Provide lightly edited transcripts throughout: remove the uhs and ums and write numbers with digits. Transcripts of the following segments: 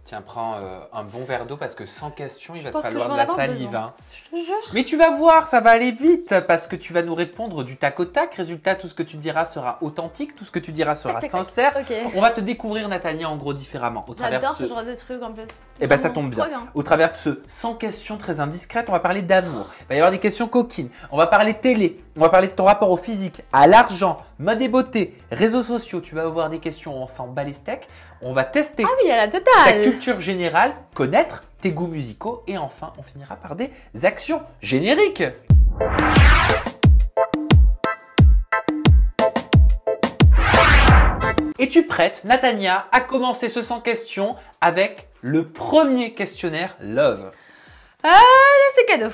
Tiens, prends un bon verre d'eau parce que sans question, il va te pense que falloir je de vais en la avoir salive. besoin. Hein. Je te jure. Mais tu vas voir, ça va aller vite parce que tu vas nous répondre du tac au tac. Résultat, tout ce que tu diras sera authentique, tout ce que tu diras sera Tac, tac, tac. sincère. Ok. On va te découvrir, Nathalie, en gros différemment. Au travers J'adore de ce genre de truc en plus. Eh ben, ça Vraiment, tombe c'est trop bien. Au travers de ce 100 questions très indiscrètes, on va parler d'amour. Il va y avoir des questions coquines. On va parler télé. On va parler de ton rapport au physique, à l'argent, mode et beauté, réseaux sociaux. Tu vas avoir des questions, on s'en bat les steaks. On va tester Ah oui, à la ta totale. culture générale, connaître tes goûts musicaux et enfin, on finira par des actions génériques. Es-tu prête, Natania, à commencer ce 100 questions avec le premier questionnaire Love? Allez, c'est cadeau.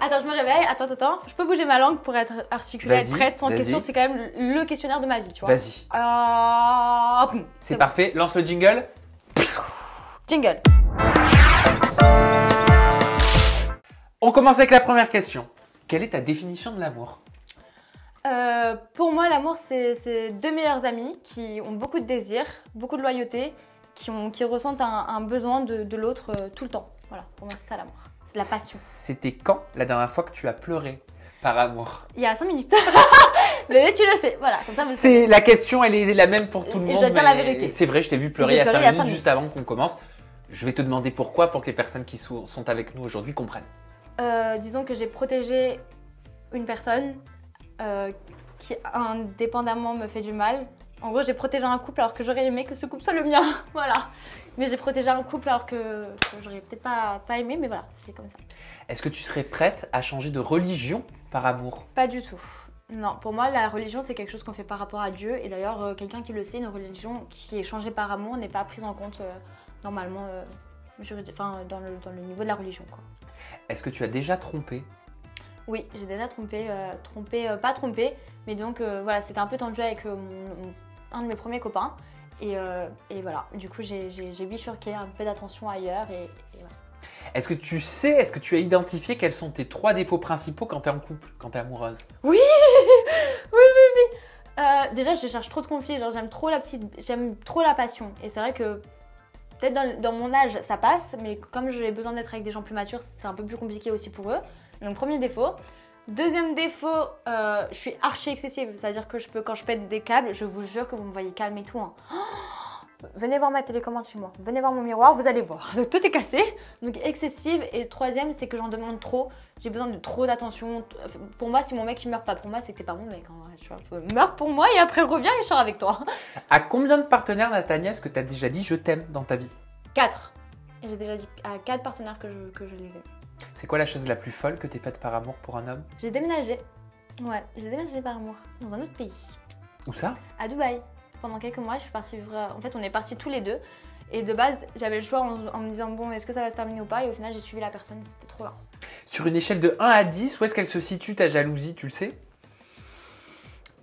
Attends, je me réveille. Attends. Je peux bouger ma langue pour être articulée, être Vas-y, prête. Sans vas-y. question, c'est quand même le questionnaire de ma vie, tu vois. Vas-y, c'est bon. parfait. Lance le jingle. Jingle. On commence avec la première question. Quelle est ta définition de l'amour? Pour moi, l'amour, c'est deux meilleurs amis qui ont beaucoup de désir, beaucoup de loyauté, qui ressentent un besoin de l'autre tout le temps. Voilà, pour moi, c'est ça l'amour. C'est de la passion. C'était quand la dernière fois que tu as pleuré par amour? Il y a 5 minutes. Mais tu le sais. Voilà, comme ça, vous le savez. La question, elle est la même pour tout le Et monde. je dois dire la mais vérité. C'est vrai, je t'ai vu pleurer J'ai il y a pleuré 5 il y a minutes 5 juste avant qu'on commence. Je vais te demander pourquoi pour que les personnes qui sont avec nous aujourd'hui comprennent. Disons que j'ai protégé une personne qui indépendamment me fait du mal. En gros, j'ai protégé un couple alors que j'aurais aimé que ce couple soit le mien. Voilà. Mais j'ai protégé un couple alors que j'aurais peut-être pas aimé, mais voilà, c'est comme ça. Est-ce que tu serais prête à changer de religion par amour? Pas du tout. Non, pour moi, la religion, c'est quelque chose qu'on fait par rapport à Dieu. Et d'ailleurs, quelqu'un qui le sait, une religion qui est changée par amour n'est pas prise en compte normalement dans le niveau de la religion, quoi. Est-ce que tu as déjà trompé? Oui, j'ai déjà pas trompé, mais donc voilà, c'était un peu tendu avec un de mes premiers copains. Et voilà, du coup, j'ai bifurqué un peu d'attention ailleurs et voilà. Est-ce que tu as identifié quels sont tes 3 défauts principaux quand tu es en couple, quand tu es amoureuse? Oui. Déjà, je cherche trop de conflits, genre j'aime trop la passion. Et c'est vrai que peut-être dans mon âge, ça passe, mais comme j'ai besoin d'être avec des gens plus matures, c'est un peu plus compliqué aussi pour eux. Donc, premier défaut. Deuxième défaut, je suis archi excessive. C'est-à-dire que quand je pète des câbles, je vous jure que vous me voyez calme et tout. Hein. Venez voir ma télécommande chez moi. Venez voir mon miroir, vous allez voir. Donc, tout est cassé. Donc, excessive. Et troisième, c'est que j'en demande trop. J'ai besoin de trop d'attention. Pour moi, si mon mec il meurt pas pour moi, c'est que t'es pas mon mec. Hein. Tu vois, meurs pour moi et après reviens et je sors avec toi. À combien de partenaires, Nathalie, est-ce que tu as déjà dit je t'aime dans ta vie? 4. Et j'ai déjà dit à 4 partenaires que je les aime. C'est quoi la chose la plus folle que tu aies faite par amour pour un homme? J'ai déménagé. Ouais, j'ai déménagé par amour. Dans un autre pays. Où ça? À Dubaï. Pendant quelques mois, je suis partie vivre. En fait, on est partis tous les deux. Et de base, j'avais le choix en me disant bon, est-ce que ça va se terminer ou pas? Et au final, j'ai suivi la personne. C'était trop bien. Sur une échelle de 1 à 10, où est-ce qu'elle se situe ta jalousie, tu le sais?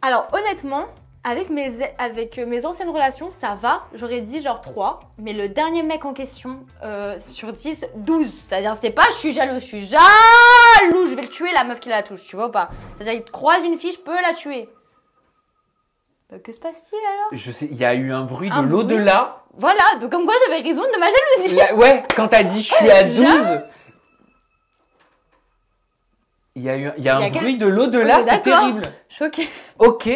Alors, honnêtement, avec mes anciennes relations, ça va. J'aurais dit genre 3. Mais le dernier mec en question, sur 10, 12. C'est-à-dire, c'est pas je suis jaloux, je suis jaloux. Je vais le tuer, la meuf qui la touche, tu vois ou pas? C'est-à-dire, il croise une fille, je peux la tuer. Que se passe-t-il alors? Je sais, il y a eu un bruit de Un bruit. l'au-delà. Voilà, donc comme quoi j'avais raison de ma jalousie. Ouais, quand t'as dit je suis à 12, il y a un bruit de l'au-delà, Ok, c'est d'accord. terrible. Choquée. Ok,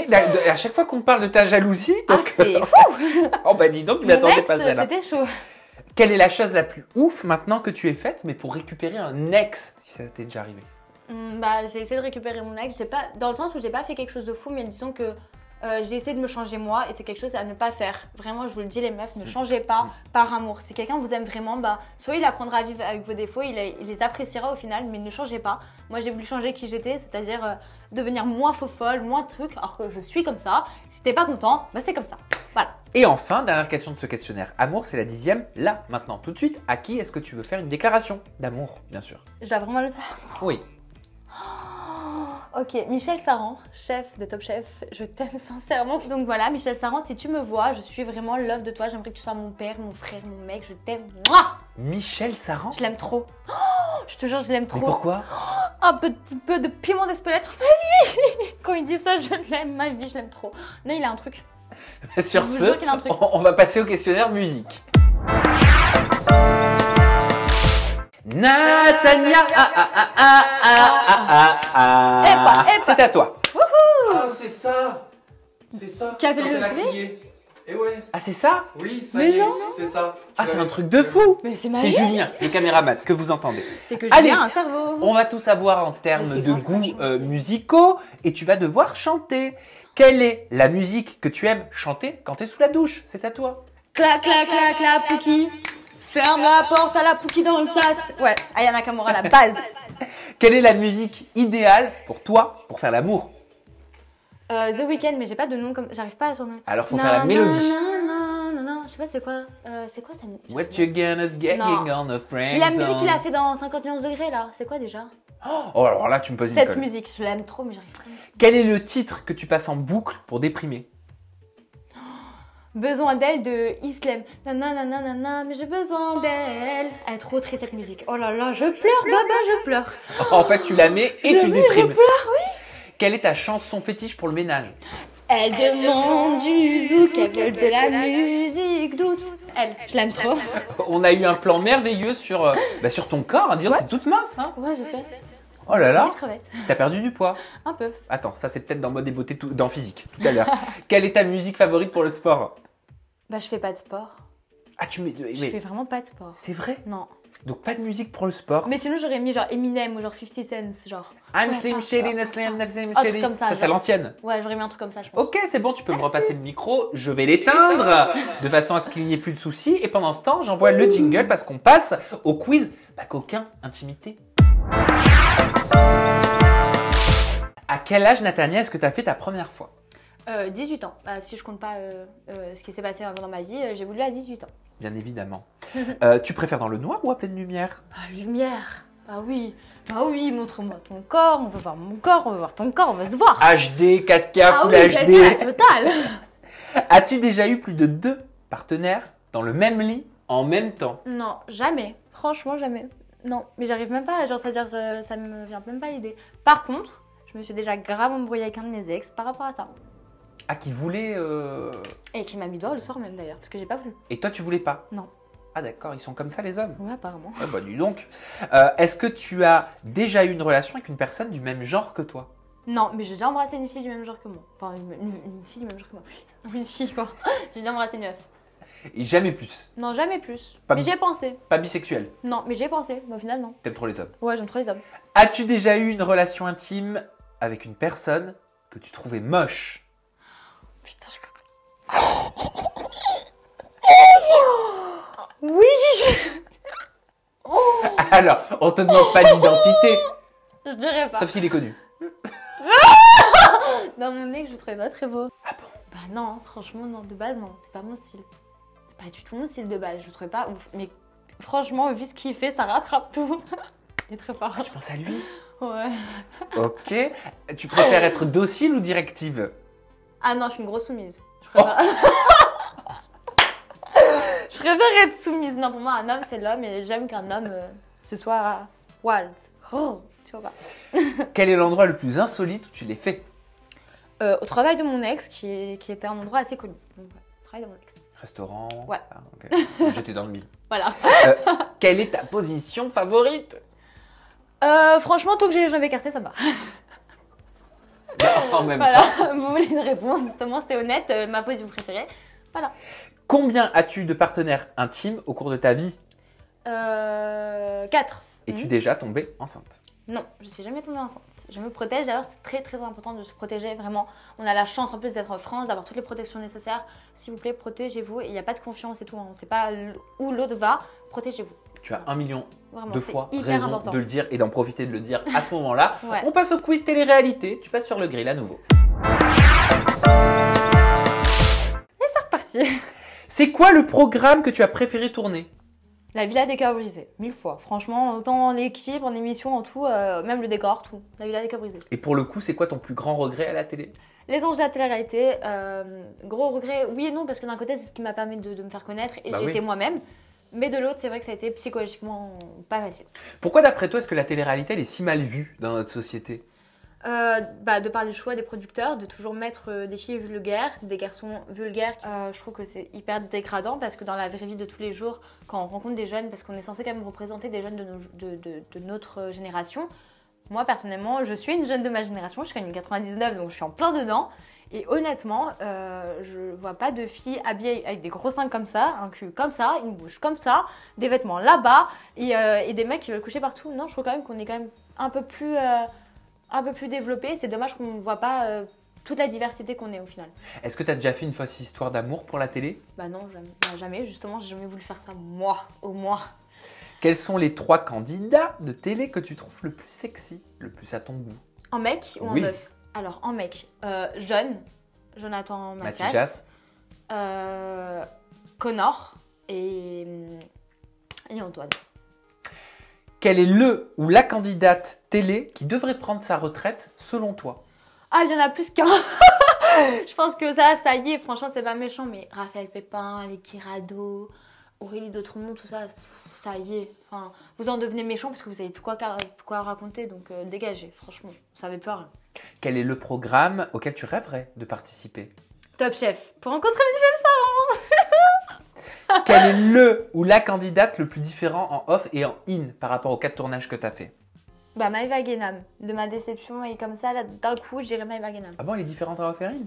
à chaque fois qu'on parle de ta jalousie, donc... C'est fou. Oh bah dis donc, je Mon m'attendais ex, pas à celle-là. c'était chaud. Quelle est la chose la plus ouf maintenant que tu aies faite, mais pour récupérer un ex, si ça t'est déjà arrivé? J'ai essayé de récupérer mon ex, dans le sens où j'ai pas fait quelque chose de fou, mais disons que j'ai essayé de me changer moi et c'est quelque chose à ne pas faire. Vraiment, je vous le dis les meufs, ne changez pas par amour. Si quelqu'un vous aime vraiment, soit il apprendra à vivre avec vos défauts, il les appréciera au final, mais ne changez pas. Moi, j'ai voulu changer qui j'étais, c'est-à-dire devenir moins faux-folle, moins truc, alors que je suis comme ça. Si t'es pas content, c'est comme ça. Voilà. Et enfin, dernière question de ce questionnaire. Amour, c'est la 10e. Là, maintenant, tout de suite, à qui est-ce que tu veux faire une déclaration d'amour, bien sûr? Je dois vraiment le faire. Oui. Ok, Michel Saran, chef de Top Chef, je t'aime sincèrement. Donc voilà, Michel Saran, si tu me vois, je suis vraiment love de toi. J'aimerais que tu sois mon père, mon frère, mon mec, je t'aime. Mouah. Michel Saran? Je l'aime trop. Oh, je te jure, je l'aime trop. Mais pourquoi? Un petit peu de piment d'Espelette dans ma vie. Quand il dit ça, je l'aime, ma vie, je l'aime trop. Non, il a un truc. Sur Je vous ce, jure qu'il a un truc. on va passer au questionnaire musique. Tania. C'est à toi. Ah, c'est ça. C'est ça. Qui a fait Quand le elle a bruit crié. Eh ouais. Ah, c'est ça? Oui, ça Mais y est. non. C'est ça. Ah, c'est un truc de fou. Mais c'est C'est magique. Julien, le caméraman, que vous entendez. C'est que Allez. Julien a un cerveau. On va tout savoir en Je termes sais de grave goûts pas chanter. musicaux et tu vas devoir chanter. Quelle est la musique que tu aimes chanter quand tu es sous la douche? C'est à toi. Clac, clac, clac, la Pouki. Ferme la porte à la Pouki dans le sas. Ouais, Aya Nakamura, la base. Quelle est la musique idéale pour toi pour faire l'amour? The Weeknd, mais j'ai pas de nom comme. J'arrive pas à son nom. Alors faut faire la mélodie. Non, je sais pas c'est quoi. C'est quoi ça? What you gonna get Non. on a friend Mais la musique zone. qu'il a fait dans 50 nuances degrés là, c'est quoi déjà? Oh alors là tu me poses une Cette colle. musique, je l'aime trop, mais j'arrive pas. Quel est le titre que tu passes en boucle pour déprimer? Besoin d'elle de Islam. Nanana, mais j'ai besoin d'elle. Elle est trop triste cette musique. Oh là là, je pleure, baba, je pleure. En fait tu la mets et Je tu mets, déprimes. je pleure, oui. Quelle est ta chanson fétiche pour le ménage? Elle demande du zouk, elle veut de la musique douce. Elle, je l'aime trop. On a eu un plan merveilleux sur, sur ton corps, dire Ouais. t'es toute mince hein. Ouais, je sais. Oh là là, Petite crevette. t'as perdu du poids. Un peu. Attends, ça c'est peut-être dans mode et beauté, dans physique, tout à l'heure. Quelle est ta musique favorite pour le sport? Bah, je fais pas de sport. Ah tu mets... Je fais vraiment pas de sport. C'est vrai? Non. Donc pas de musique pour le sport. Mais sinon, j'aurais mis genre Eminem ou genre 50 Cent, genre. I'm Ouais, Slim pas Shady, sport. not Slim, not Slim Un truc Shady. comme ça, c'est genre. l'ancienne. Ouais, j'aurais mis un truc comme ça, je pense. Ok, c'est bon, tu peux me repasser le micro. Je vais l'éteindre de façon à ce qu'il n'y ait plus de soucis. Et pendant ce temps, j'envoie le jingle parce qu'on passe au quiz coquin intimité. À quel âge, Nathania, est-ce que tu as fait ta première fois? 18 ans. Bah, si je compte pas ce qui s'est passé avant dans ma vie, j'ai voulu à 18 ans. Bien évidemment. Tu préfères dans le noir ou à pleine lumière? Ah, lumière. Ah oui. Ah oui, montre-moi ton corps. On veut voir mon corps, on veut voir ton corps, on va se voir. HD, 4K, Ah Full oui, HD. total. As-tu déjà eu plus de 2 partenaires dans le même lit en même temps? Non, jamais. Franchement, jamais. Non, mais j'arrive même pas. Genre, c'est-à-dire, ça me vient même pas l'idée. Par contre, je me suis déjà grave embrouillée avec un de mes ex par rapport à ça. Ah, qui voulait... Et qui m'a mis dehors le soir même d'ailleurs, parce que j'ai pas voulu. Et toi, tu voulais pas? Non. Ah d'accord, ils sont comme ça les hommes. Ouais, apparemment. Ah bah dis donc. Est-ce que tu as déjà eu une relation avec une personne du même genre que toi? Non, mais j'ai déjà embrassé une fille du même genre que moi. Enfin, une fille du même genre que moi. Une fille, quoi. J'ai déjà embrassé une meuf. Et jamais plus. Non, jamais plus. Pas mais bi- j'y ai pensé. Pas bisexuel. Non, mais j'y ai pensé. Mais au final, non. T'aimes trop les hommes. Ouais, j'aime trop les hommes. As-tu déjà eu une relation intime avec une personne que tu trouvais moche? Putain, je Oui. Alors, on te demande pas d'identité, Je dirais pas. sauf s'il est connu. Dans mon nez, que je trouvais pas très beau. Ah bon? Bah non, franchement, non. De base, non. C'est pas mon style. C'est pas du tout mon style de base. Je le trouvais pas ouf. Mais franchement, vu ce qu'il fait, ça rattrape tout. Il est très fort. Tu penses à lui? Ouais. Ok. Tu préfères être docile ou directive? Ah non, je suis une grosse soumise. Je préfère... je préfère être soumise. Non, pour moi, un homme, c'est l'homme. Et j'aime qu'un homme, ce soit wild. Oh, tu vois pas. Quel est l'endroit le plus insolite où tu l'as fait? Au travail de mon ex, qui était un endroit assez connu. Donc, ouais, travail de mon ex. Restaurant? Ouais. Ah, ok. J'étais dans le mille. Voilà. Quelle est ta position favorite? Franchement, tant que j'ai les jambes écartées, ça me va. En même Voilà. temps. Vous voulez une réponse, justement, c'est honnête. Ma position préférée. Voilà. Combien as-tu de partenaires intimes au cours de ta vie? 4. Es-tu déjà tombée enceinte? Non, je suis jamais tombée enceinte. Je me protège. D'ailleurs, c'est très très important de se protéger. Vraiment, on a la chance en plus d'être en France, d'avoir toutes les protections nécessaires. S'il vous plaît, protégez-vous. Il n'y a pas de confiance et tout. On ne sait pas où l'autre va. Protégez-vous. Tu as 1 million Vraiment, de c'est fois hyper raison important. de le dire et d'en profiter de le dire à ce moment-là. Ouais. On passe au quiz télé-réalité. Tu passes sur le grill à nouveau. C'est reparti. C'est quoi le programme que tu as préféré tourner? La Villa des Cœurs Brisés, 1000 fois. Franchement, autant en équipe, en émission, en tout, même le décor, tout. La Villa des Cœurs Brisés. Et pour le coup, c'est quoi ton plus grand regret à la télé? Les Anges de la télé-réalité, gros regret, oui et non, parce que d'un côté, c'est ce qui m'a permis de me faire connaître et Bah j'ai oui. été moi-même. Mais de l'autre, c'est vrai que ça a été psychologiquement pas facile. Pourquoi d'après toi, est-ce que la télé-réalité elle est si mal vue dans notre société? De par le choix des producteurs, de toujours mettre des filles vulgaires, des garçons vulgaires. Je trouve que c'est hyper dégradant parce que dans la vraie vie de tous les jours, quand on rencontre des jeunes, parce qu'on est censé quand même représenter des jeunes de notre génération, moi personnellement, je suis une jeune de ma génération, je suis une 99 donc je suis en plein dedans. Et honnêtement, je vois pas de filles habillées avec des gros seins comme ça, un cul comme ça, une bouche comme ça, des vêtements là-bas et des mecs qui veulent coucher partout. Non, je trouve quand même qu'on est quand même un peu plus développé. C'est dommage qu'on ne voit pas toute la diversité qu'on est au final. Est-ce que tu as déjà fait une fausse histoire d'amour pour la télé? Bah non, jamais. Jamais. Justement, j'ai jamais voulu faire ça, moi, au moins. Quels sont les 3 candidats de télé que tu trouves le plus sexy, le plus à ton goût? En mec ou en Oui. meuf? Alors, en mec, Jonathan Mathias. Connor et Antoine. Quel est le ou la candidate télé qui devrait prendre sa retraite selon toi? Ah, il y en a plus qu'un. Je pense que ça y est, franchement, c'est pas méchant, mais Raphaël Pépin, les Kirado, Aurélie d'Autremont, tout ça, ça y est. Enfin, vous en devenez méchant parce que vous savez plus quoi raconter, donc dégagez, franchement, vous savez plus rien. Quel est le programme auquel tu rêverais de participer? Top Chef, pour rencontrer Michel Saran. Quel est le ou la candidate le plus différent en off et en in par rapport aux 4 tournages que tu as fait? Bah, Maëva Guénam, de ma déception, et comme ça, là, d'un coup, je dirais Maëva Guénam. Ah bon, elle est différente en off et en in?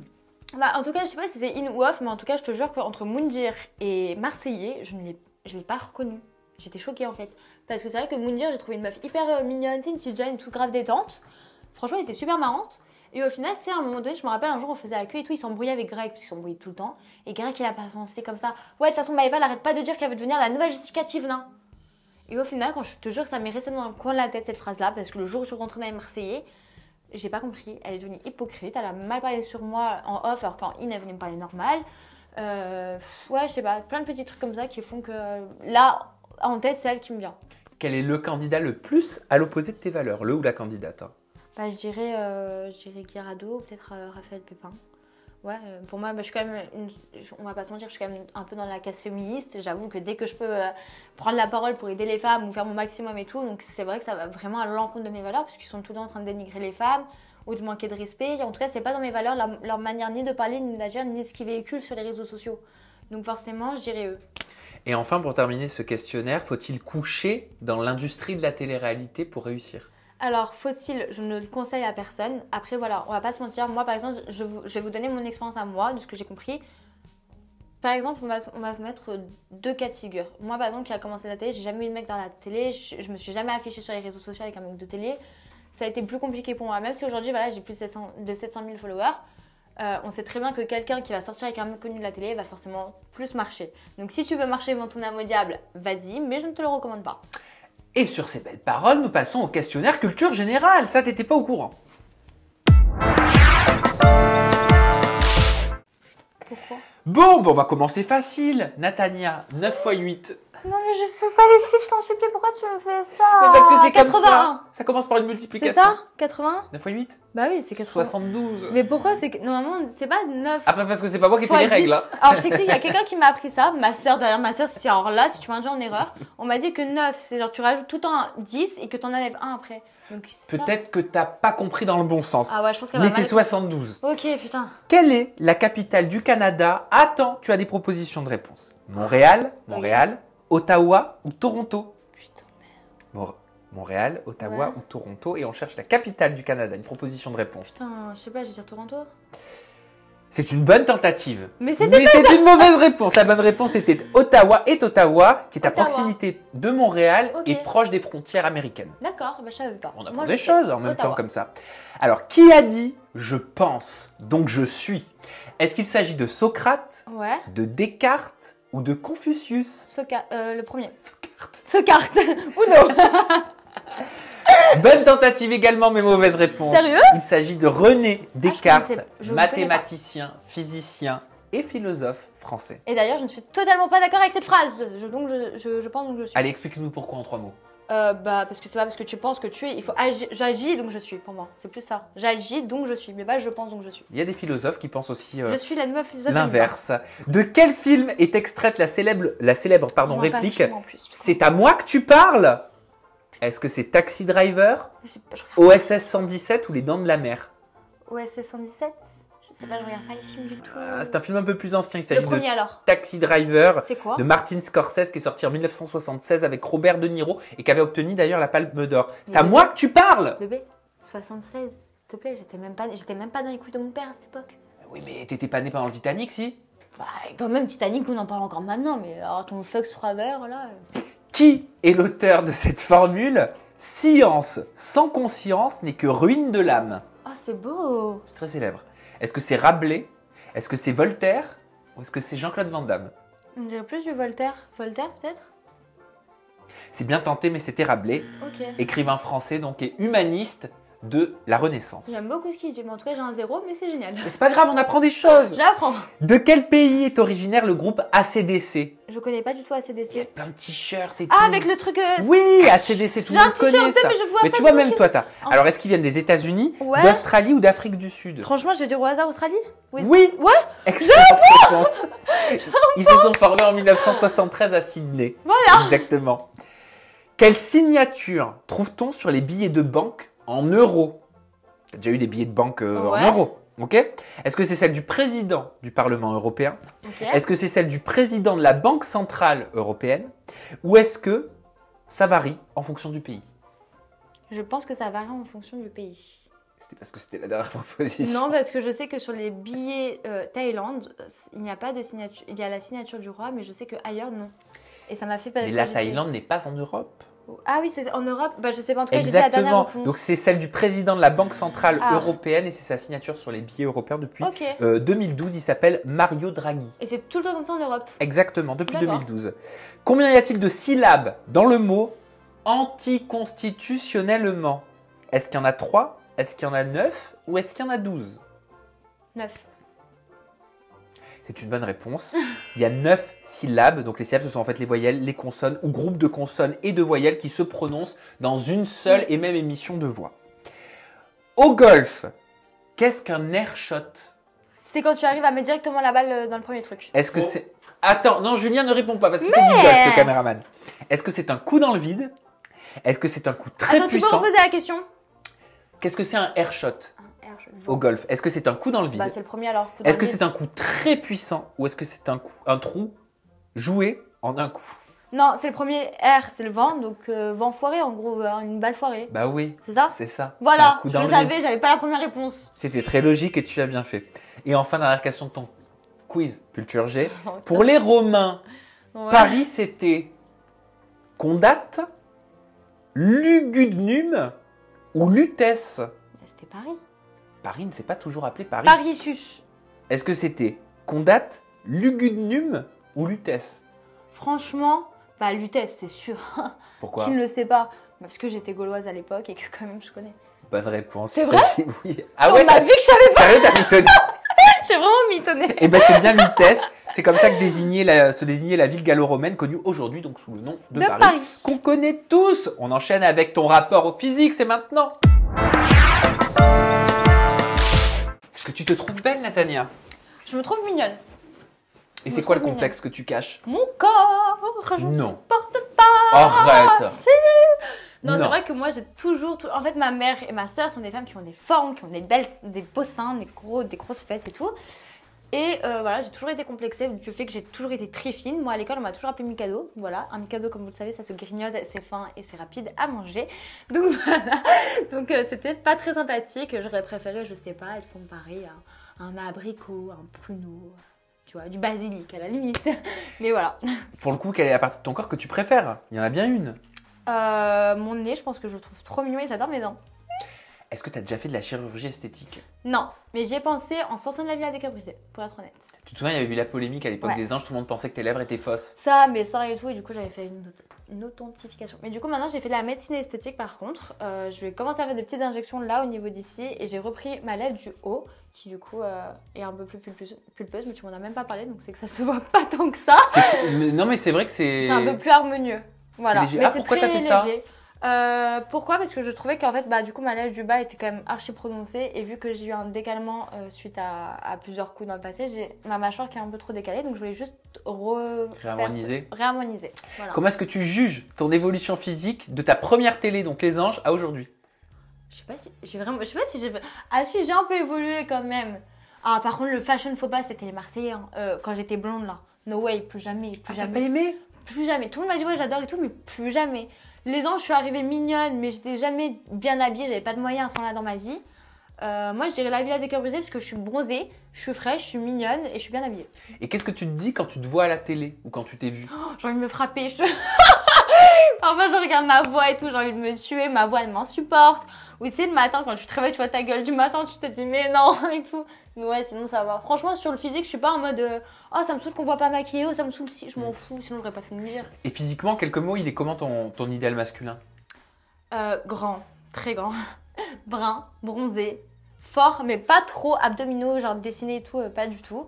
Bah, en tout cas, je sais pas si c'est in ou off, mais en tout cas, je te jure qu'entre Moundir et Marseillais, je l'ai pas reconnu. J'étais choquée en fait. Parce que c'est vrai que Moundir, j'ai trouvé une meuf hyper mignonne, tu sais, une petite jeune, tout grave détente. Franchement, elle était super marrante. Et au final, tu sais, à un moment donné, je me rappelle un jour, on faisait la queue et tout, il s'embrouillait avec Greg, parce qu'ils s'embrouillaient tout le temps. Et Greg, il a pas pensé comme ça. Ouais, de toute façon, Maëva, elle arrête pas de dire qu'elle veut devenir la nouvelle Jessica Thivenin. Et au final, quand je te jure que ça m'est resté dans le coin de la tête cette phrase-là, parce que le jour où je suis rentrée dans les Marseillais, j'ai pas compris. Elle est devenue hypocrite, elle a mal parlé sur moi en off, alors qu'en in, elle venait me parler normal. Ouais, je sais pas, plein de petits trucs comme ça qui font que là, en tête, c'est elle qui me vient. Quel est le candidat le plus à l'opposé de tes valeurs, le ou la candidate? Bah, je dirais Guirado, peut-être Raphaël Pépin. Ouais, pour moi, je suis quand même, on va pas se mentir, je suis quand même un peu dans la case féministe. J'avoue que dès que je peux prendre la parole pour aider les femmes ou faire mon maximum et tout, donc c'est vrai que ça va vraiment à l'encontre de mes valeurs, puisqu'ils sont tout le temps en train de dénigrer les femmes ou de manquer de respect. Et en tout cas, c'est pas dans mes valeurs leur manière ni de parler, ni d'agir, ni de ce qu'ils véhiculent sur les réseaux sociaux. Donc forcément, je dirais eux. Et enfin, pour terminer ce questionnaire, faut-il coucher dans l'industrie de la télé-réalité pour réussir? Alors, faut-il, je ne le conseille à personne. Après, voilà, on va pas se mentir. Moi, par exemple, je vais vous donner mon expérience à moi, de ce que j'ai compris. Par exemple, on va se mettre 2 cas de figure. Moi, par exemple, qui a commencé la télé, j'ai jamais eu de mec dans la télé. Je me suis jamais affichée sur les réseaux sociaux avec un mec de télé. Ça a été plus compliqué pour moi. Même si aujourd'hui, voilà, j'ai plus de 700 000 followers. On sait très bien que quelqu'un qui va sortir avec un mec connu de la télé va forcément plus marcher. Donc, si tu veux marcher devant ton âme au diable, vas-y, mais je ne te le recommande pas. Et sur ces belles paroles, nous passons au questionnaire culture générale. Ça, t'étais pas au courant. Pourquoi? Bon, on va commencer facile. Natania, 9 x 8. Non, mais je fais pas les chiffres, je t'en supplie. Pourquoi tu me fais ça? Mais parce que c'est comme 81. ça. Ça commence par une C'est multiplication. ça? 80? 9 x 8? Bah oui, c'est 80. 72. Mais pourquoi? C'est que normalement, c'est pas 9. Après, parce que c'est pas moi qui fais fois les 10. règles. Hein. Alors, je t'explique, il y a quelqu'un qui m'a appris ça. Ma soeur, derrière ma soeur, alors là, si tu m'as déjà en erreur, on m'a dit que 9, c'est genre tu rajoutes tout le temps un 10 et que t'en enlèves un après. Donc, c'est ça. Peut-être que t'as pas compris dans le bon sens. Ah ouais, je pense qu'elle Mais va c'est mal. 72. Ok, putain. Quelle est la capitale du Canada? Attends, tu as des propositions de réponse. Montréal, Ottawa ou Toronto? Putain, Montréal, Ottawa Ouais. ou Toronto, et on cherche la capitale du Canada. Une proposition de réponse. putain, je sais pas, je vais dire Toronto. C'est une bonne tentative. Mais c'était Mais c'est une mauvaise réponse. La bonne réponse était Ottawa, qui est à Ottawa. proximité de Montréal Ok. et proche des frontières américaines. D'accord, bah je savais pas. On apprend Moi, des je sais. choses en même Ottawa. temps comme ça. Alors, qui a dit « je pense, donc je suis » Est-ce qu'il s'agit de Socrate, Ouais. de Descartes ou de Confucius? Le premier. Socrate. Socrate. Uno. Bonne tentative également, mais mauvaise réponse. Sérieux? Il s'agit de René Descartes, connaissais- je ne connais pas. mathématicien, physicien et philosophe français. Et d'ailleurs, je ne suis totalement pas d'accord avec cette phrase. Donc, je pense donc je suis. Allez, explique-nous pourquoi en 3 mots. Parce que c'est pas parce que tu penses que tu es. Il faut agir. J'agis donc je suis. Pour moi, c'est plus ça. J'agis donc je suis. Mais pas je pense donc je suis. Il y a des philosophes qui pensent aussi Je suis la nouvelle philosophe. l'inverse. De quel film est extraite la célèbre On voit pas le réplique film en plus. « C'est à moi que tu parles » Est-ce que c'est Taxi Driver, Je sais pas, je regarde OSS 117 ou Les Dents de la Mer? OSS 117. Je sais pas, je regarde pas les films du tout. C'est un film un peu plus ancien. Il Le s'agit de premier alors. Taxi Driver C'est quoi? de Martin Scorsese qui est sorti en 1976 avec Robert De Niro et qui avait obtenu d'ailleurs la Palme d'Or. C'est à Oui. moi que tu parles. Bébé, 76, s'il te plaît, j'étais même pas dans les couilles de mon père à cette époque. Oui, mais t'étais pas né pendant le Titanic, si? Bah, quand même, Titanic, on en parle encore maintenant, mais alors ton fuck Travers, là. Qui est l'auteur de cette formule? Science sans conscience n'est que ruine de l'âme. Oh, c'est beau. C'est très célèbre. Est-ce que c'est Rabelais? Est-ce que c'est Voltaire? Ou est-ce que c'est Jean-Claude Van Damme? On dirait plus du Voltaire. Voltaire, peut-être? C'est bien tenté, mais c'était Rabelais, Ok. écrivain français donc et humaniste de la Renaissance. J'aime beaucoup ce qu'il dit, mais en tout cas, j'ai un 0, mais c'est génial. Mais c'est pas grave, on apprend des choses. J'apprends. De quel pays est originaire le groupe AC/DC? Je connais pas du tout Il y a ACDC. plein de t-shirts et Ah, tout. avec le truc. Oui, AC/DC, tout le J'ai un monde connaît t-shirt, ça. mais je vois Mais pas tu vois de même qui- toi ça. Oh. Alors, est-ce qu'ils viennent des États-Unis, Ouais. d'Australie ou d'Afrique du Sud? Franchement, je vais dire au hasard Australie. Oui. Ouais. Excellente réponse. Ils se sont formés en 1973 à Sydney. Voilà. Exactement. Quelle signature trouve-t-on sur les billets de banque en euros? T'as déjà eu des billets de banque en Ouais. euros, ok? Est-ce que c'est celle du président du Parlement européen? Ok. Est-ce que c'est celle du président de la Banque centrale européenne? Ou est-ce que ça varie en fonction du pays? Je pense que ça varie en fonction du pays. C'était parce que c'était la dernière proposition. Non, parce que je sais que sur les billets Thaïlande, il n'y a pas de signature. Il y a la signature du roi, mais je sais qu'ailleurs, non. Et ça m'a fait pas. Mais la Thaïlande n'est pas en Europe. Ah oui, c'est en Europe. Bah, je sais pas. En tout cas, j'ai dit la dernière Exactement. réponse. Donc c'est celle du président de la Banque centrale Ah. européenne et c'est sa signature sur les billets européens depuis Ok. 2012. Il s'appelle Mario Draghi. Et c'est tout le temps comme ça en Europe. Exactement, depuis D'accord. 2012. Combien y a-t-il de syllabes dans le mot anticonstitutionnellement? Est-ce qu'il y en a 3? Est-ce qu'il y en a 9? Ou est-ce qu'il y en a 12? 9. C'est une bonne réponse. Il y a 9 syllabes. Donc les syllabes, ce sont en fait les voyelles, les consonnes ou groupes de consonnes et de voyelles qui se prononcent dans une seule et même émission de voix. Au golf, qu'est-ce qu'un air shot? C'est quand tu arrives à mettre directement la balle dans le premier truc. Est-ce que c'est... Attends, non, Julien ne répond pas parce qu'il fait du golf, le caméraman. Est-ce que c'est un coup dans le vide? Est-ce que c'est un coup très Attends, tu peux puissant? reposer la question? Qu'est-ce que c'est un air shot Un air shot. au golf? Est-ce que c'est un coup dans le vide? Bah, c'est le premier alors. coup dans Est-ce le que vide. c'est un coup très puissant ou est-ce que c'est un trou joué en un coup? Non, c'est le premier air, c'est le vent. Donc, vent foiré, en gros, une balle foirée. Bah oui, C'est ça? c'est ça. C'est un Voilà, coup je dans le le vide. savais, j'avais pas la première réponse. C'était très logique et tu as bien fait. Et enfin, dernière question de ton quiz culture G. Pour les Romains, Ouais. Paris c'était Condate, Lugudunum ou Lutèce? Mais c'était Paris. Paris ne s'est pas toujours appelé Paris. Paris-Sus. Est-ce que c'était Condate, Lugudunum ou Lutèce? Franchement, bah, Lutèce, c'est sûr. Pourquoi? Qui ne le sait pas? Bah, parce que j'étais gauloise à l'époque et que quand même je connais. Bonne réponse. C'est Il vrai? s'agit- Oui. Ah On ouais, m'a vu que je savais pas. sérieux, t'as mitonné? J'ai vraiment mitonné. Eh ben c'est bien Lutèce. C'est comme ça que se désignait la ville gallo-romaine connue aujourd'hui donc sous le nom de, De Paris. Paris. Qu'on connaît tous. On enchaîne avec ton rapport au physique, c'est maintenant. Est-ce que tu te trouves belle, Natania? Je me trouve mignonne. Et Je c'est me quoi le trouve complexe que tu caches? Mon corps, je ne Non. supporte pas. Arrête. Non, Non. c'est vrai que moi j'ai toujours. En fait, ma mère et ma soeur sont des femmes qui ont des formes, qui ont des belles, des beaux seins, des grosses fesses et tout. Et voilà, j'ai toujours été complexée du fait que j'ai toujours été très fine. Moi à l'école, on m'a toujours appelé Mikado. Voilà, un Mikado, comme vous le savez, ça se grignote, c'est fin et c'est rapide à manger. Donc voilà. Donc c'était pas très sympathique. J'aurais préféré, je sais pas, être comparée à un abricot, un pruneau, tu vois, du basilic à la limite. Mais voilà. Pour le coup, quelle est la partie de ton corps que tu préfères? Il y en a bien une. Mon nez, je pense que je le trouve trop mignon et j'adore mes dents. Est-ce que tu as déjà fait de la chirurgie esthétique? Non, mais j'y ai pensé en sortant de la Villa des Capricés, pour être honnête. Tu te souviens, il y avait eu la polémique à l'époque Ouais. des anges, tout le monde pensait que tes lèvres étaient fausses. Ça, mes seins et tout, et du coup j'avais fait une authentification. Mais du coup maintenant j'ai fait de la médecine esthétique par contre. Je vais commencer à faire des petites injections là au niveau d'ici et j'ai repris ma lèvre du haut qui du coup est un peu plus pulpeuse, mais tu m'en as même pas parlé donc c'est que ça se voit pas tant que ça. Non mais c'est vrai que c'est... C'est un peu plus harmonieux. Voilà, léger. mais Ah, c'est pourquoi très t'as fait ça? léger. Pourquoi? Parce que je trouvais qu'en fait, du coup, ma lèvre du bas était quand même archi prononcée. Et vu que j'ai eu un décalement suite à plusieurs coups dans le passé, j'ai ma mâchoire qui est un peu trop décalée. Donc, je voulais juste réharmoniser. Voilà. Comment est-ce que tu juges ton évolution physique de ta première télé, donc Les Anges, à aujourd'hui? Je sais pas si j'ai. Ah, si, j'ai un peu évolué quand même. Ah, par contre, le fashion faux pas, c'était les Marseillais. Hein. Quand j'étais blonde, là. No way, plus jamais. Plus T'as jamais. pas aimé? Plus jamais. Tout le monde m'a dit, ouais, j'adore et tout, mais plus jamais. Les Anges, je suis arrivée mignonne, mais j'étais jamais bien habillée. J'avais pas de moyens à ce moment-là dans ma vie. Moi, je dirais la Villa des Cœurs Brisés parce que je suis bronzée, je suis fraîche, je suis mignonne et je suis bien habillée. Et qu'est-ce que tu te dis quand tu te vois à la télé ou quand tu t'es vue? J'ai envie de me frapper. Parfois, je regarde ma voix et tout, j'ai envie de me tuer. Ma voix, elle m'insupporte. Ou tu sais, le matin, quand tu te réveilles, tu vois ta gueule du matin, tu te dis, mais non, et tout. Mais ouais, sinon, ça va. Franchement, sur le physique, je suis pas en mode, oh, ça me saoule qu'on voit pas maquillée, oh, ça me saoule si. Je m'en fous, sinon, j'aurais pas fait une misère. Et physiquement, quelques mots, il est comment ton idéal masculin? Grand, très grand. Brun, bronzé, fort, mais pas trop abdominaux, genre dessinés et tout, pas du tout.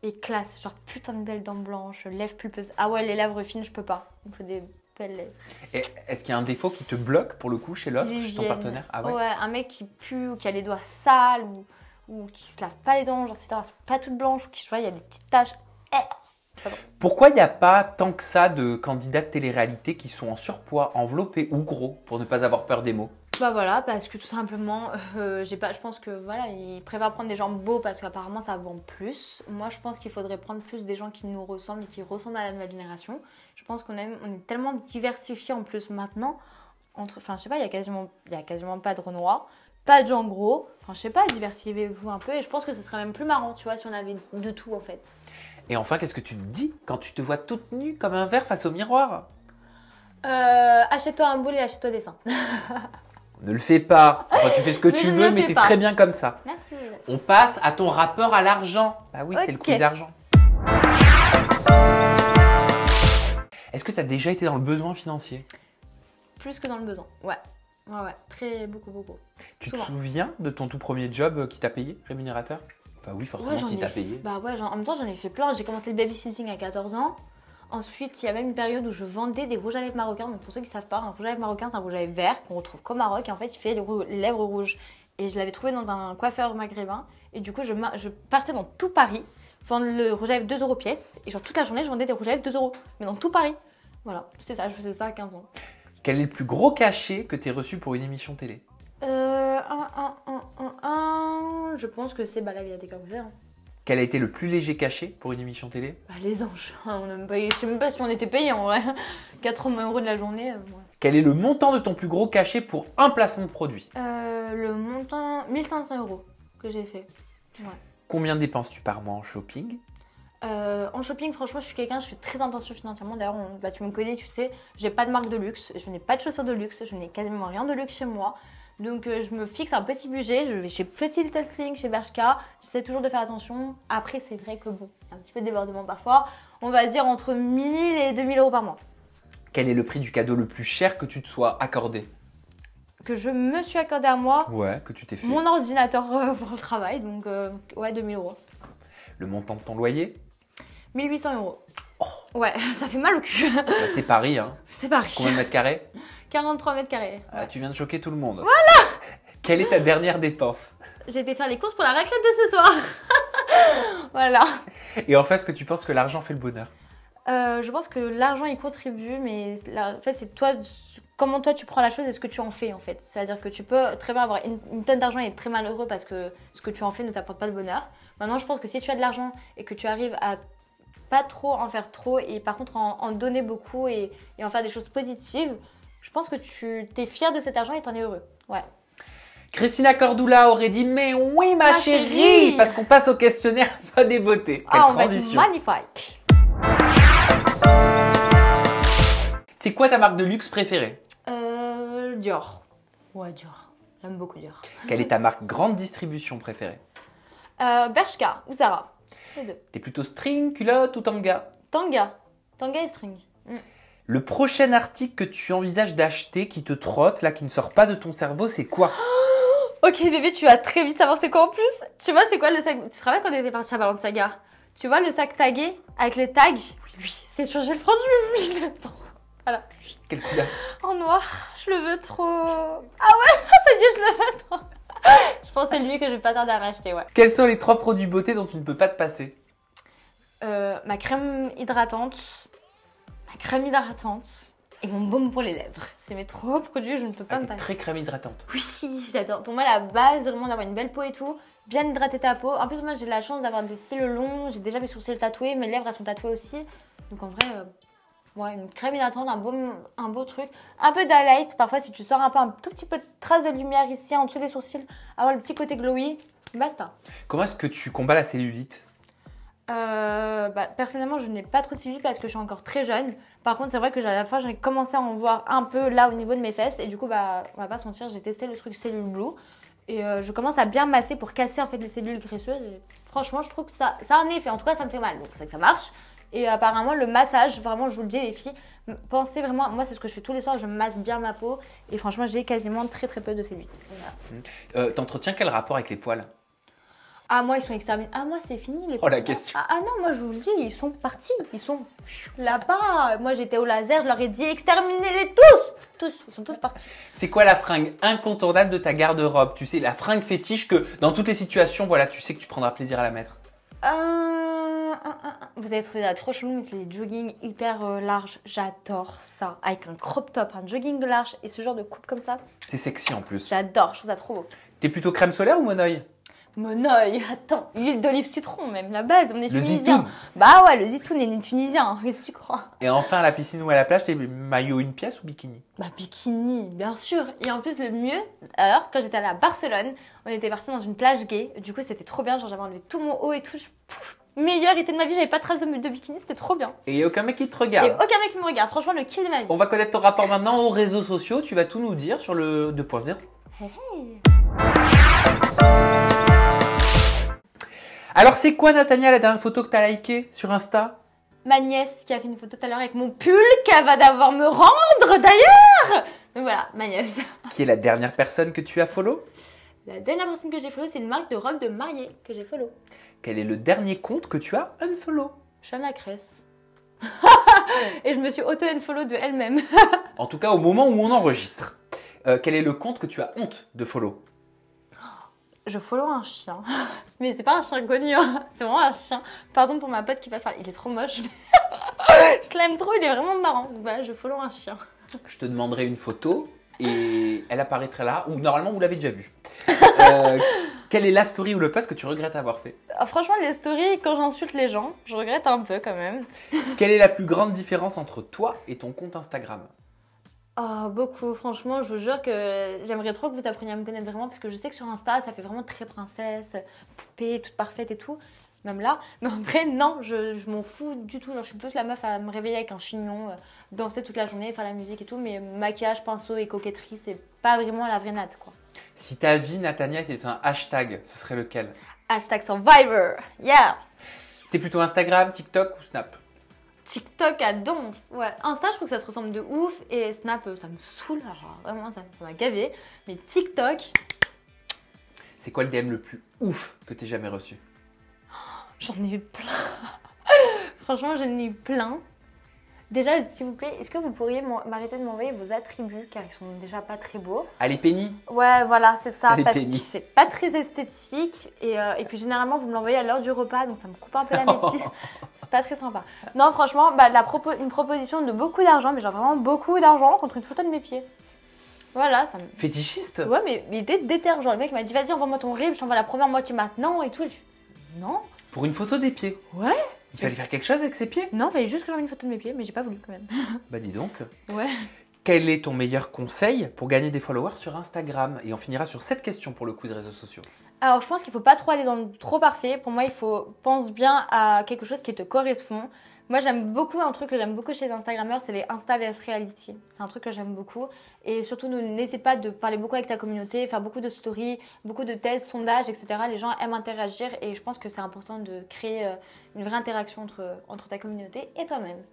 Et classe, genre putain de belles dents blanches, lèvres pulpeuses. Ah ouais, les lèvres fines, je peux pas. Il me faut des belles lèvres. Et est-ce qu'il y a un défaut qui te bloque pour le coup chez l'autre, chez ton partenaire? Ah ouais. Ouais, un mec qui pue, ou qui a les doigts sales, ou qui se lave pas les dents, genre c'est pas toute blanche, ou qui, je vois, il y a des petites taches. Pourquoi il n'y a pas tant que ça de candidats de télé-réalité qui sont en surpoids, enveloppés ou gros pour ne pas avoir peur des mots? Bah voilà, parce que tout simplement, je pense que voilà, ils préfèrent prendre des gens beaux parce qu'apparemment ça vend plus. Moi, je pense qu'il faudrait prendre plus des gens qui nous ressemblent et qui ressemblent à la nouvelle génération. Je pense on est tellement diversifiés en plus maintenant. Enfin, je sais pas, il y a quasiment pas de Renois, pas de gens gros. Enfin, je sais pas, diversifiez-vous un peu et je pense que ce serait même plus marrant, tu vois, si on avait de tout en fait. Et enfin, qu'est-ce que tu te dis quand tu te vois toute nue comme un verre face au miroir? Achète-toi un boule et achète-toi des seins. Ne le fais pas. Enfin, tu fais ce que Mais tu je ne veux, le mais fais t'es pas. très bien comme ça. Merci. On passe à ton rapport à l'argent. Bah oui, c'est le Ok. quiz argent. Est-ce que tu as déjà été dans le besoin financier? Plus que dans le besoin. Ouais. Très beaucoup. Tu Souvent. te souviens de ton tout premier job qui t'a payé, rémunérateur? Enfin oui, forcément, Ouais, j'en si ai t'as fait- payé. Bah ouais, en même temps, j'en ai fait plein. J'ai commencé le babysitting à 14 ans. Ensuite, il y a même une période où je vendais des rouges à lèvres marocains. Donc pour ceux qui ne savent pas, un rouge à lèvres marocain, c'est un rouge à lèvres vert qu'on retrouve qu'au Maroc. Et en fait, il fait les lèvres rouges. Et je l'avais trouvé dans un coiffeur maghrébin. Et du coup, je partais dans tout Paris vendre le rouge à lèvres 2 € pièce. Et genre toute la journée, je vendais des rouges à lèvres 2 €. Mais dans tout Paris. Voilà, c'était ça, je faisais ça à 15 ans. Quel est le plus gros cachet que tu aies reçu pour une émission télé? Je pense que c'est la Villa des Cœurs Brisés. Hein. Quel a été le plus léger cachet pour une émission télé? Les Anges. On a même pas, je sais même pas si on était payé en vrai. 80 € de la journée. Ouais. Quel est le montant de ton plus gros cachet pour un placement de produit? Le montant, 1500 € que j'ai fait. Ouais. Combien dépenses-tu par mois en shopping? En shopping, franchement, je suis quelqu'un, je fais très attention financièrement. D'ailleurs, tu me connais, tu sais, j'ai pas de marque de luxe, je n'ai pas de chaussures de luxe, je n'ai quasiment rien de luxe chez moi. Donc, je me fixe un petit budget. Je vais chez Pretty Little Thing, chez Bershka. J'essaie toujours de faire attention. Après, c'est vrai que bon, il y a un petit peu de débordement parfois. On va dire entre 1000 et 2000 € par mois. Quel est le prix du cadeau le plus cher que tu te sois accordé? Que je me suis accordé à moi. Ouais, que tu t'es fait. Mon ordinateur pour le travail, donc ouais, 2000 €. Le montant de ton loyer? 1800 €. Ouais, ça fait mal au cul. Bah, c'est Paris, hein. C'est Paris. Combien de mètres carrés? 43 mètres carrés. Ah, Ouais. tu viens de choquer tout le monde. Voilà. Quelle est ta dernière dépense? J'ai été faire les courses pour la raclette de ce soir. Voilà. Et enfin, est-ce que tu penses que l'argent fait le bonheur? Je pense que l'argent y contribue, mais en fait, c'est toi, comment toi tu prends la chose et ce que tu en fais en fait. C'est-à-dire que tu peux très bien avoir une tonne d'argent et être très malheureux parce que ce que tu en fais ne t'apporte pas le bonheur. Maintenant, je pense que si tu as de l'argent et que tu arrives à pas trop en faire trop et par contre en donner beaucoup et en faire des choses positives, je pense que tu t'es fier de cet argent et t'en es heureux. Ouais. Christina Cordula aurait dit mais oui ma Ma chérie, chérie. parce qu'on passe au questionnaire pas des beautés. Quelle On va être transition. magnifique. C'est quoi ta marque de luxe préférée? Dior. Ouais, Dior. J'aime beaucoup Dior. Quelle est ta marque grande distribution préférée? Bershka ou Zara. Les deux. T'es plutôt string, culotte ou tanga? Tanga. Tanga et string. Le prochain article que tu envisages d'acheter qui te trotte, là, qui ne sort pas de ton cerveau, c'est quoi? Ok bébé, tu vas très vite savoir c'est quoi en plus. Tu vois c'est quoi le sac? Tu te rappelles quand on était parti à Balenciaga? Tu vois le sac tagué avec les tags? Oui, c'est sûr, je vais le prendre, je l'aime trop. Voilà. Quelle couleur? En noir, je le veux trop. Ah ouais, ça y est, je le veux trop. Je pense que c'est lui que je vais pas tarder à racheter, ouais. Quels sont les 3 produits beauté dont tu ne peux pas te passer? Ma crème hydratante, et mon baume pour les lèvres. C'est mes 3 produits, je ne peux pas me passer. Très crème hydratante. Oui, j'adore. Pour moi, la base, c'est vraiment d'avoir une belle peau et tout, bien hydrater ta peau. En plus, moi, j'ai la chance d'avoir des cils longs, j'ai déjà mes sourcils tatoués, mes lèvres, elles sont tatouées aussi. Donc en vrai, ouais, une crème hydratante, un beau truc. Un peu d'highlight, parfois, si tu sors un peu, un tout petit peu de trace de lumière ici, en dessous des sourcils, avoir le petit côté glowy, basta. Comment est-ce que tu combats la cellulite? Personnellement, je n'ai pas trop de cellulite parce que je suis encore très jeune. Par contre, c'est vrai que à la fois, j'ai commencé à en voir un peu là au niveau de mes fesses. Et du coup, on va pas se mentir, j'ai testé le truc Cellule Blue. Et je commence à bien masser pour casser en fait les cellules graisseuses. Et franchement, je trouve que ça a un effet. En tout cas, ça me fait mal. Donc, c'est que ça marche. Et apparemment, le massage, vraiment, je vous le dis, les filles, pensez vraiment. Moi, c'est ce que je fais tous les soirs. Je masse bien ma peau. Et franchement, j'ai quasiment très peu de cellulite. Voilà. T'entretiens quel rapport avec les poils? Ah, moi, ils sont exterminés. Ah, moi, c'est fini. Les Oh, la question. Ah non, moi, je vous le dis, ils sont partis. Ils sont là-bas. Moi, j'étais au laser, je leur ai dit exterminez-les tous. Tous, ils sont tous partis. C'est quoi la fringue incontournable de ta garde-robe? Tu sais, la fringue fétiche que dans toutes les situations, voilà, tu sais que tu prendras plaisir à la mettre. Vous avez trouvé ça trop chelou, mais c'est les joggings hyper larges. J'adore ça. Avec un crop top, un jogging large et ce genre de coupe comme ça. C'est sexy en plus. J'adore, je trouve ça trop beau. T'es plutôt crème solaire ou monoeil? Monoeil, attends, l'huile d'olive citron même, la base, on est le tunisien. Zitoun. Bah ouais, le zitoun est tunisien, qu'est-ce que tu crois? Et enfin, à la piscine ou à la plage, t'es maillot une pièce ou bikini? Bah bikini, bien sûr. Et en plus, le mieux, alors, quand j'étais allée à Barcelone, on était partis dans une plage gay. Du coup, c'était trop bien, genre j'avais enlevé tout mon haut et tout. Meilleur été de ma vie, j'avais pas de trace de bikini, c'était trop bien. Et aucun mec qui te regarde? Et aucun mec qui me regarde, franchement, le kiff de ma vie. On va connaître ton rapport maintenant aux réseaux sociaux, tu vas tout nous dire sur le 2.0. Hey, hey. Alors, c'est quoi, Nathania, la dernière photo que t'as likée sur Insta? Ma nièce qui a fait une photo tout à l'heure avec mon pull qu'elle va devoir me rendre d'ailleurs. Donc voilà, ma nièce. Qui est la dernière personne que tu as follow? La dernière personne que j'ai follow, c'est une marque de robe de mariée que j'ai follow. Quel est le dernier compte que tu as unfollow? Shana Cress. Et je me suis auto-unfollow de elle-même. En tout cas, au moment où on enregistre. Quel est le compte que tu as honte de follow? Je follow un chien. Mais c'est pas un chien connu, hein. C'est vraiment un chien. Pardon pour ma pote qui passe par là. Il est trop moche. Je l'aime trop, il est vraiment marrant. Donc voilà, je follow un chien. Je te demanderai une photo et elle apparaîtra là, ou normalement vous l'avez déjà vue. Quelle est la story ou le post que tu regrettes avoir fait? Franchement, les stories, quand j'insulte les gens, je regrette un peu quand même. Quelle est la plus grande différence entre toi et ton compte Instagram? Oh, beaucoup. Franchement, je vous jure que j'aimerais trop que vous appreniez à me connaître vraiment parce que je sais que sur Insta, ça fait vraiment très princesse, poupée, toute parfaite et tout. Même là. Mais en vrai, non, je m'en fous du tout. Genre, je suis plus la meuf à me réveiller avec un chignon, danser toute la journée, faire la musique et tout. Mais maquillage, pinceau et coquetterie, c'est pas vraiment la vraie Nat, quoi. Si ta vie, Nathania, était un hashtag, ce serait lequel? Hashtag Survivor. Yeah. T'es plutôt Instagram, TikTok ou Snap? TikTok à donf. Ouais, Insta, je trouve que ça se ressemble de ouf. Et Snap, ça me saoule. Alors, vraiment, ça m'a gavé. Mais TikTok. C'est quoi le DM le plus ouf que t'aies jamais reçu? J'en ai eu plein. Franchement, j'en ai eu plein. Déjà, s'il vous plaît, est-ce que vous pourriez m'arrêter de m'envoyer vos attributs car ils sont déjà pas très beaux? Allez, Penny. Ouais, voilà, c'est ça. Allez, parce Penny. que c'est pas très esthétique. Et puis, généralement, vous me l'envoyez à l'heure du repas. Donc, ça me coupe un peu la métier. C'est pas très sympa. Non, franchement, une proposition de beaucoup d'argent. Mais genre vraiment beaucoup d'argent contre une photo de mes pieds. Voilà, ça me... Fétichiste? Ouais, mais il était déter. Genre, le mec m'a dit, vas-y, envoie-moi ton rib. Je t'envoie la première moitié maintenant et tout. Non. Pour une photo des pieds? Ouais. Il fallait faire quelque chose avec ses pieds? Non, il fallait juste que j'envoie une photo de mes pieds, mais j'ai pas voulu quand même. Bah dis donc. Ouais. Quel est ton meilleur conseil pour gagner des followers sur Instagram? Et on finira sur cette question pour le quiz réseaux sociaux. Alors, je pense qu'il faut pas trop aller dans le trop parfait. Pour moi, pense bien à quelque chose qui te correspond. Moi, j'aime beaucoup, un truc que j'aime beaucoup chez les Instagrammeurs, c'est les Insta vs Reality. C'est un truc que j'aime beaucoup. Et surtout, n'hésite pas de parler beaucoup avec ta communauté, faire beaucoup de stories, beaucoup de tests, sondages, etc. Les gens aiment interagir et je pense que c'est important de créer une vraie interaction entre ta communauté et toi-même.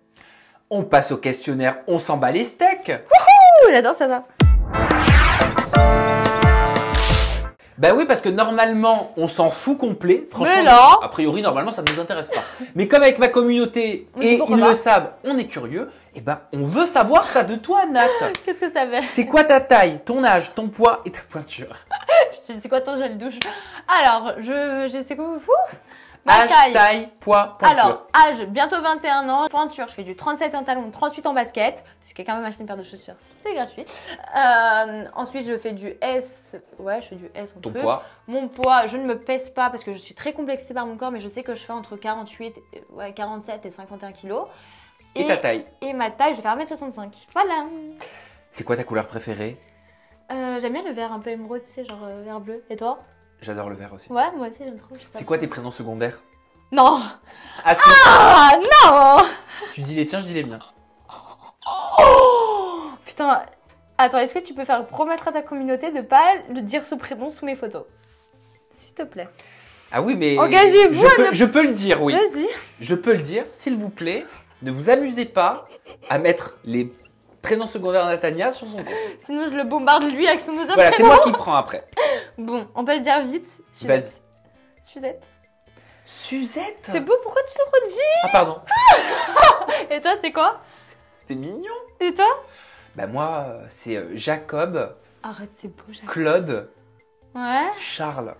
On passe au questionnaire, on s'en bat les steaks. Wouhou, j'adore ça. Bah oui, parce que normalement, on s'en fout complet. Franchement, Mais là. a priori, normalement, ça ne nous intéresse pas. Mais comme avec ma communauté, Mais et pourquoi ils pas le savent, on est curieux, et ben, on veut savoir ça de toi, Nat. Qu'est-ce que ça fait? C'est quoi ta taille, ton âge, ton poids et ta pointure? C'est quoi ton gel douche? Alors, je sais quoi? Ma Âge, taille. taille, poids, pointure. Alors, âge, bientôt 21 ans. Pointure, je fais du 37 en talon, 38 en basket. Si quelqu'un veut m'acheter une paire de chaussures, c'est gratuit. Ensuite, je fais du S. Ouais, je fais du S. Ton poids. Mon poids, je ne me pèse pas parce que je suis très complexée par mon corps, mais je sais que je fais entre 47 et 51 kilos. Et ta taille. Et ma taille, je fais 1m65. Voilà. C'est quoi ta couleur préférée? J'aime bien le vert un peu émeraude, tu sais, genre vert bleu. Et toi? J'adore le vert aussi. Ouais, moi aussi, j'aime trop. C'est quoi tes prénoms secondaires? Non. Ah, Ah non. si tu dis les tiens, je dis les miens. Oh putain. Attends, est-ce que tu peux faire promettre à ta communauté de pas le dire ce prénom sous mes photos? S'il te plaît. Ah oui, mais Engagez-vous à ne- je peux le dire, oui. Vas-y. Je peux le dire, s'il vous plaît, ne vous amusez pas à mettre les prénoms secondaires de Natania sur son compte. Sinon, je le bombarde lui avec son deuxième Voilà, c'est prénom. moi qui prends après. Bon, on peut le dire vite. Suzette. Suzette. Suzette. C'est beau, pourquoi tu le redis? Ah pardon, Et toi, c'est quoi? c'est mignon. Et toi? Bah moi, c'est Jacob, Arrête, c'est beau, j'avoue. Claude, Ouais. Charles.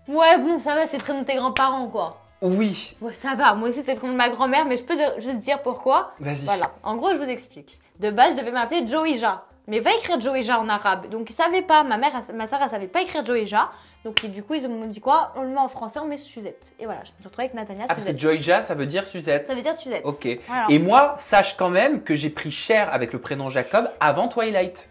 Ouais, bon, ça va, c'est le prénom de tes grands-parents, quoi. Oui, Ouais, ça va. Moi aussi, c'est le prénom de ma grand-mère, mais je peux juste dire pourquoi. vas-y. Voilà. En gros, je vous explique. De base, je devais m'appeler Joija. Mais va écrire Joija en arabe. Donc, ils savaient pas. Ma soeur, elle savait pas écrire Joija. Donc, du coup, ils m'ont dit quoi? On le met en français, on met Suzette. Et voilà, je me suis retrouvée avec Natania Ah, parce que Suzette. Joyja, ça veut dire Suzette. Ça veut dire Suzette. Ok. Voilà. Et moi, sache quand même que j'ai pris cher avec le prénom Jacob avant Twilight.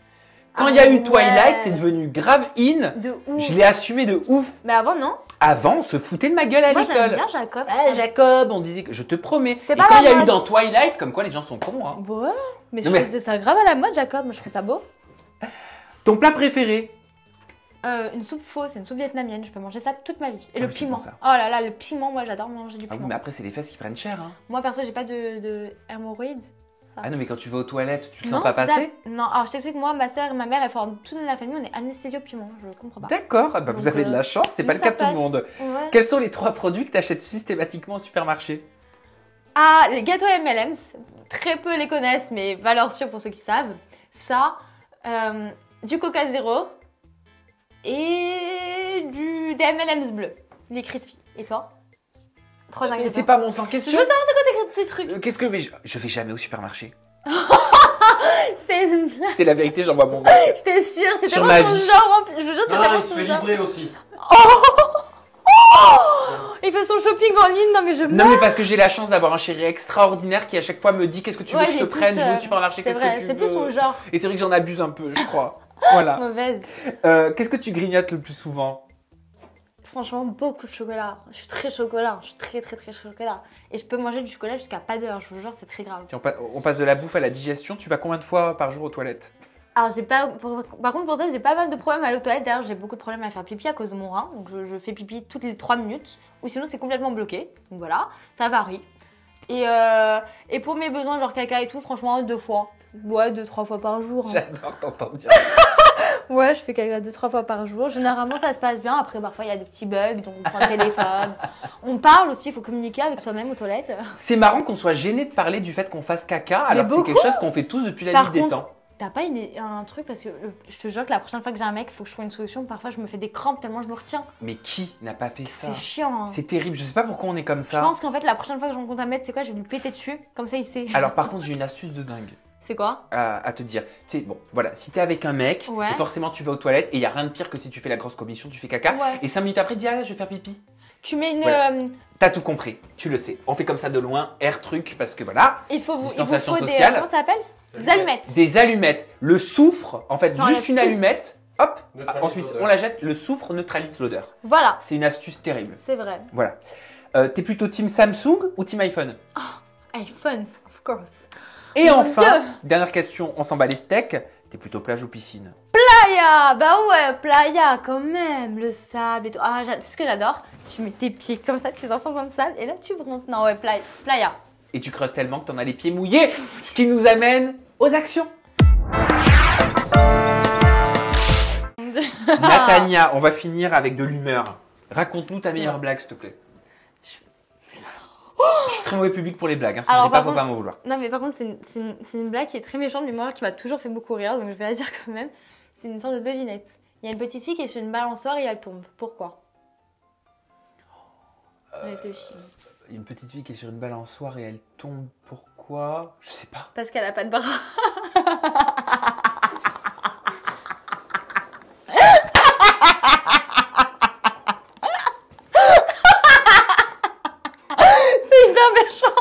Quand Ah il y a eu ouais. Twilight, c'est devenu grave in. De ouf. Je l'ai assumé de ouf. Mais avant, non. Avant, on se foutait de ma gueule à Moi, j'aime l'école. bien Jacob. Ah, Jacob, on disait que je te promets. C'est Et pas quand la il y a eu mode. dans Twilight, comme quoi les gens sont cons, hein. Ouais. Mais je Non, mais- faisais ça grave à la mode, Jacob. Moi, je trouve ça beau. Ton plat préféré? Une soupe fausse, c'est une soupe vietnamienne. Je peux manger ça toute ma vie. Et Ah le oui, c'est piment. bon, ça. Oh là là, le piment, moi, j'adore manger du Ah oui, piment. mais après, c'est les fesses qui prennent cher, hein. Moi, perso, j'ai pas de hémorroïdes. Ça. Ah non, mais quand tu vas aux toilettes, tu le Non, sens pas passer? Non, alors je t'explique, moi, ma soeur et ma mère, elles font toute la famille, on est anesthésie au piment. Je comprends pas. D'accord, ah bah, vous Donc, avez de la chance, c'est pas le ça cas de tout le passe. monde. Ouais. Quels sont les 3 produits que tu achètes systématiquement au supermarché? Ah, les gâteaux M&M's. Très peu les connaissent, mais valeur sûre pour ceux qui savent. Ça, du Coca Zéro et des M&M's bleus. Les crispy. Et toi? 3 Mais ingrédients. c'est pas mon sang Je question. veux savoir c'est quoi tes trucs. Qu'est-ce que mais je vais jamais au supermarché. C'est une blague. C'est la vérité, j'envoie mon mec. J'étais sûre, c'était Sur tellement ma son vie. genre. Je veux juste c'est Ah, tellement il se son fait genre. livrer aussi. Il fait son shopping en ligne, non mais je Non mais parce que j'ai la chance d'avoir un chéri extraordinaire qui à chaque fois me dit qu'est-ce que tu veux Ouais, que je te j'ai plus, prenne, je vais au supermarché, C'est qu'est-ce vrai, que tu c'est plus son veux. genre. Et c'est vrai que j'en abuse un peu, je crois. Voilà. Mauvaise. Qu'est-ce que tu grignotes le plus souvent? Franchement, beaucoup de chocolat. Je suis très chocolat. Je suis très très très chocolat. Et je peux manger du chocolat jusqu'à pas d'heure. Je vous jure, c'est très grave. Tiens, on passe de la bouffe à la digestion, tu vas combien de fois par jour aux toilettes? Alors, j'ai pas. Par contre, pour ça, j'ai pas mal de problèmes à aller aux toilettes. D'ailleurs, j'ai beaucoup de problèmes à faire pipi à cause de mon rein. Donc, je fais pipi toutes les 3 minutes. Ou sinon, c'est complètement bloqué. Donc voilà, ça varie. Et pour mes besoins, genre caca et tout, franchement, 2 fois. Ouais, 2-3 fois par jour. Hein. J'adore t'entendre dire. Ouais, je fais caca 2-3 fois par jour. Généralement, ça se passe bien. Après, parfois, il y a des petits bugs. Donc, on prend le téléphone. On parle aussi. Il faut communiquer avec soi-même aux toilettes. C'est marrant qu'on soit gêné de parler du fait qu'on fasse caca, alors que c'est beaucoup. quelque chose qu'on fait tous depuis la Par nuit des contre, temps. T'as pas un truc parce que je te jure que la prochaine fois que j'ai un mec, il faut que je trouve une solution. Parfois, je me fais des crampes tellement je me retiens. Mais qui n'a pas fait ça? C'est chiant. Hein. C'est terrible, je sais pas pourquoi on est comme Je ça. pense qu'en fait, la prochaine fois que je rencontre un mec, c'est quoi? Je vais lui péter dessus. Comme ça, il sait. Alors par contre, j'ai une astuce de dingue C'est quoi? à te dire. Tu sais, bon, voilà, si t'es avec un mec, Ouais. et forcément tu vas aux toilettes, et il y a rien de pire que si tu fais la grosse commission, tu fais caca, Ouais. et 5 minutes après, tu dis, ah, je vais faire pipi. Tu mets une. Voilà. T'as tout compris, tu le sais. On fait comme ça de loin, air truc, parce que voilà, Il vous Distanciation faut des. sociale. Comment ça s'appelle? Des allumettes. des allumettes. Le soufre, en fait, Ça juste enlève une tout. allumette, hop, Neutralise ensuite l'odeur. on la jette, le soufre neutralise l'odeur. Voilà, C'est une astuce terrible. c'est vrai. Voilà. T'es plutôt team Samsung ou team iPhone? iPhone, of course. Et Mon enfin, Dieu. dernière question, on s'en bat les steaks. T'es plutôt plage ou piscine? Playa, bah ouais, playa quand même, le sable et tout. Ah, c'est ce que j'adore. Tu mets tes pieds comme ça, tu les enfonces dans le sable et là tu bronzes. Non, ouais, playa. Et tu creuses tellement que t'en as les pieds mouillés. Ce qui nous amène aux actions. Natania, on va finir avec de l'humeur. Raconte-nous ta meilleure blague, s'il te plaît. Je suis très mauvais public pour les blagues. Hein. Si Alors, je l'ai pas, par faut contre- pas m'en vouloir. Non, mais par contre, c'est une blague qui est très méchante, mais moi, qui m'a toujours fait beaucoup rire, donc je vais la dire quand même. C'est une sorte de devinette. Il y a une petite fille qui est sur une balançoire et elle tombe. Pourquoi Réfléchis. Il y a une petite fille qui est sur une balançoire et elle tombe. Pourquoi? Je sais pas. Parce qu'elle a pas de bras. C'est hyper méchant.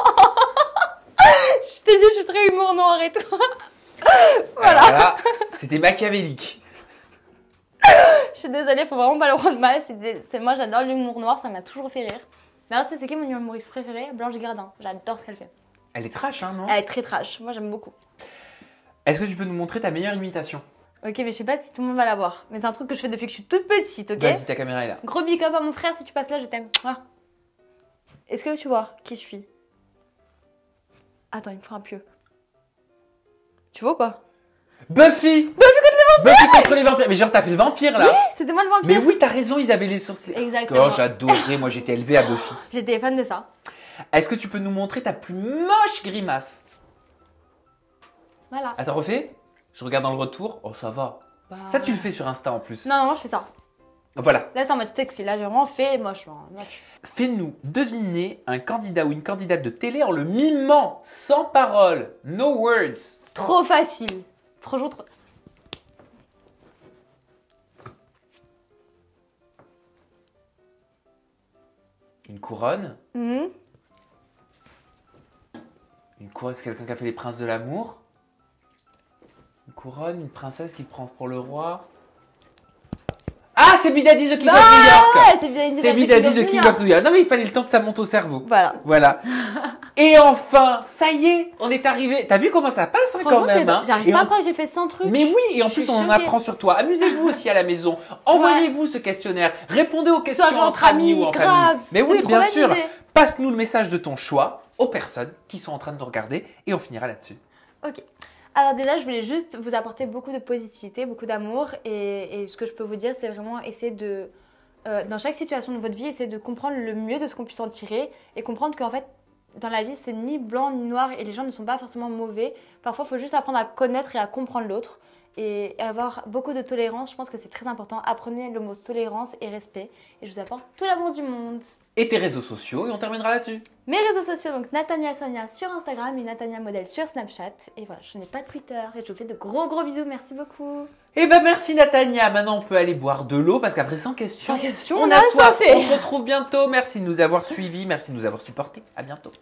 Je t'ai dit, je suis très humour noir et tout. Voilà. Alors là, c'était machiavélique. Je suis désolée, faut vraiment pas le rendre mal. Moi, j'adore l'humour noir, ça m'a toujours fait rire. D'ailleurs, c'est qui mon humoriste préféré? Blanche Gardin. J'adore ce qu'elle fait. Elle est trash, hein, non? Elle est très trash. Moi, j'aime beaucoup. Est-ce que tu peux nous montrer ta meilleure imitation? Ok, mais je sais pas si tout le monde va la voir. Mais c'est un truc que je fais depuis que je suis toute petite, ok? Vas-y, ta caméra est là. Gros big up à mon frère, si tu passes là, je t'aime. Mouah. Est-ce que tu vois qui je suis? Attends, il me faut un pieu. Tu vois ou pas? Buffy! Buffy contre les vampires! Mais genre, t'as fait le vampire, là! Oui, c'était moi le Mais vampire. oui, t'as raison, ils avaient les sourcils. Exactement. Oh, j'adorais, moi j'étais élevée à Buffy. J'étais fan de ça. Est-ce que tu peux nous montrer ta plus moche grimace? Voilà. Attends, refais. Je regarde dans le retour. Oh, ça va. Bah, Ça, tu le fais sur Insta en plus. Non, non, je fais ça. Voilà. Là, c'est en mode sexy. Là, j'ai vraiment fait moche. Fais-nous deviner un candidat ou une candidate de télé en le mimant, sans parole, no words. Trop facile. Franchement, trop. Une couronne. Mhm. Une couronne, c'est quelqu'un qui a fait les princes de l'amour. Une couronne, une princesse qui prend pour le roi. Ah, c'est Bidadi the King of New York. Ouais, c'est bien. C'est Bidadi the King of New York. Non, mais il fallait le temps que ça monte au cerveau. Voilà. Voilà. Et enfin, ça y est, on est arrivé. T'as vu comment ça passe hein, quand Franchement, même hein j'arrive Et pas à on- croire que j'ai fait 100 trucs. Mais oui, et en Je plus suis on en choquée. apprend sur toi. Amusez-vous aussi à la maison. Envoyez-vous ce questionnaire. Répondez aux questions Soit entre amis ou en grave. famille. Mais C'est oui, une trop bien bonne sûr. idée. Passe-nous le message de ton choix aux personnes qui sont en train de nous regarder et on finira là-dessus. Ok. Alors déjà, je voulais juste vous apporter beaucoup de positivité, beaucoup d'amour. Et ce que je peux vous dire, c'est vraiment essayer de, dans chaque situation de votre vie, essayer de comprendre le mieux de ce qu'on puisse en tirer. Et comprendre qu'en fait, dans la vie, c'est ni blanc ni noir. Et les gens ne sont pas forcément mauvais. Parfois, il faut juste apprendre à connaître et à comprendre l'autre. Et avoir beaucoup de tolérance, je pense que c'est très important. Apprenez le mot tolérance et respect. Et je vous apporte tout l'amour du monde. Et tes réseaux sociaux et on terminera là-dessus. Mes réseaux sociaux, donc Natania Sonia sur Instagram et Natania Model sur Snapchat. Et voilà, je n'ai pas de Twitter. Et je vous fais de gros bisous. Merci beaucoup. Eh ben merci Natania. Maintenant on peut aller boire de l'eau parce qu'après 100 questions, Sans question, on on a a soif. soifé. On se retrouve bientôt. Merci de nous avoir suivis. Merci de nous avoir supportés. À bientôt.